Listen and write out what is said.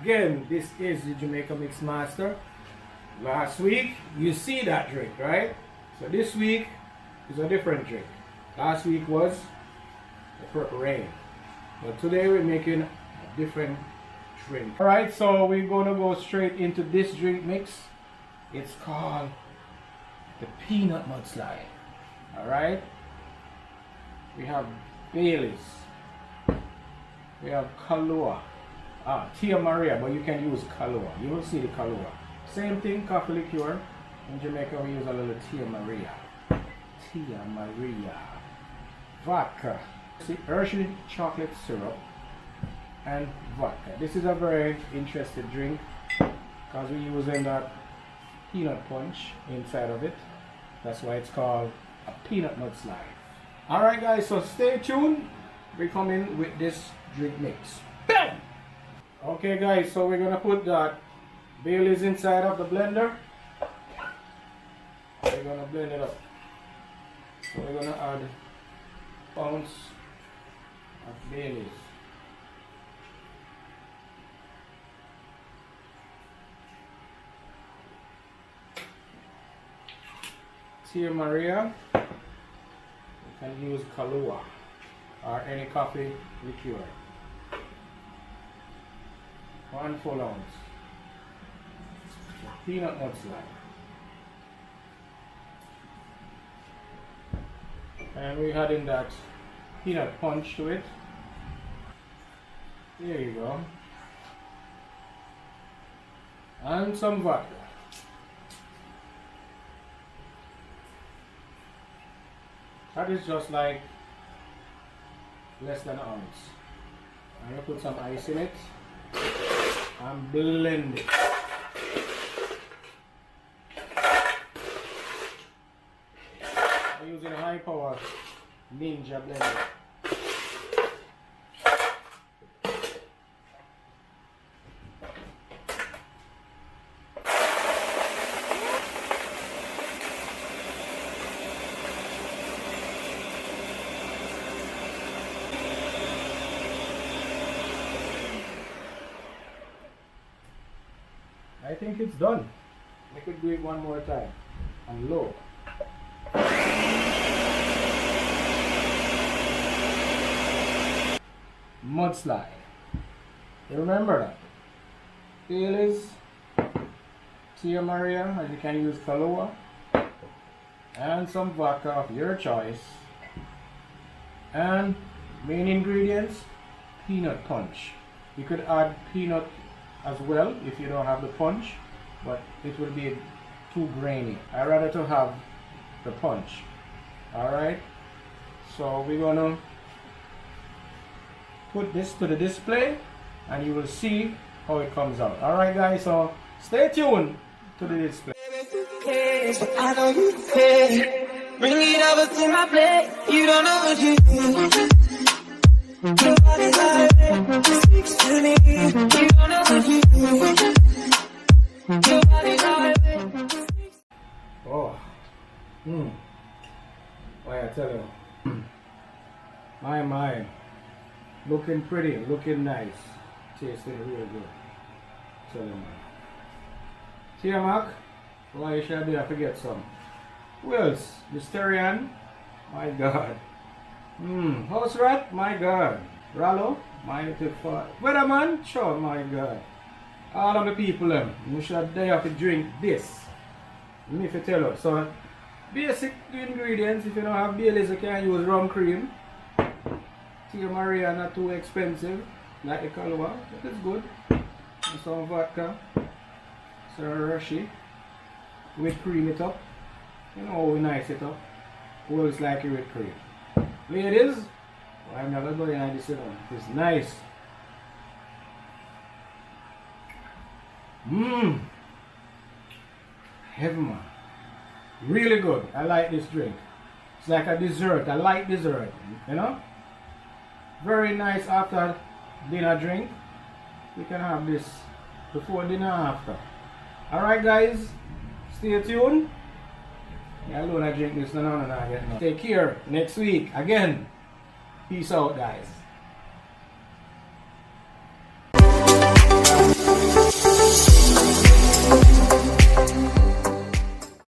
again. This is the Jamaican Mixmaster. Last week, you see that drink, right? So this week is a different drink. Last week was the Purple Rain. But today we're making a different drink. Alright, so we're gonna go straight into this drink mix. It's called the Peanut Mudslide. Alright? We have Baileys. We have Kahlua. Tia Maria, but you can use Kahlua. You will see the Kahlua. Same thing, coffee liqueur. In Jamaica we use a little Tia Maria. Tia Maria. Vodka. See, Hershey chocolate syrup and vodka. This is a very interesting drink because we're using that peanut punch inside of it. That's why it's called a peanut mudslide. Alright guys, so stay tuned. We're coming with this drink mix. Bam! Okay guys, so we're gonna put that Baileys inside of the blender. We're gonna blend it up. So we're gonna add ounce of Baileys. Tia Maria. You can use Kahlua or any coffee liqueur. 1 full ounce. Peanut mudslide. And we're adding that peanut punch to it. There you go. And some vodka. That is just like less than an ounce. I'm going to put some ice in it and blend it. I'm using a high power Ninja blender. I think it's done. I could do it one more time on low. Mudslide. You remember that? Baileys, Tia Maria, and you can use Kahlua, and some vodka of your choice. And main ingredients, peanut punch. You could add peanut as well if you don't have the punch, but it will be too grainy. I rather to have the punch. Alright, so we're gonna put this to the display and you will see how it comes out. Alright guys, so stay tuned to the display. I know you care. Bring it over to my plate. You don't know what you do. Your body's like speaks to me. You don't know what you do. Your body's like Oh, why I tell you, my, looking pretty, looking nice, tasting real good. Tell you man. Tia Mac, why you should be? I forget some. Who else? Mysterian, my God. House Rat, my God. Rallo, my beautiful. Weatherman, sure, my God. All of the people, you should they have to drink this. Let me tell you. So, basic ingredients. If you don't have Baileys, you can use rum cream. Tia Maria, not too expensive, like the Kahlua, but it's good. And some vodka, some Hershey. We cream it up. You know how we nice it up. Who else like it with cream? Ladies, I'm never going on this one. It's nice. Heaven man. Really good. I like this drink. It's like a dessert. I like dessert. You know? Very nice after dinner drink. You can have this before dinner after. Alright guys, stay tuned. I alone I drink this, no. Take care next week again. Peace out guys.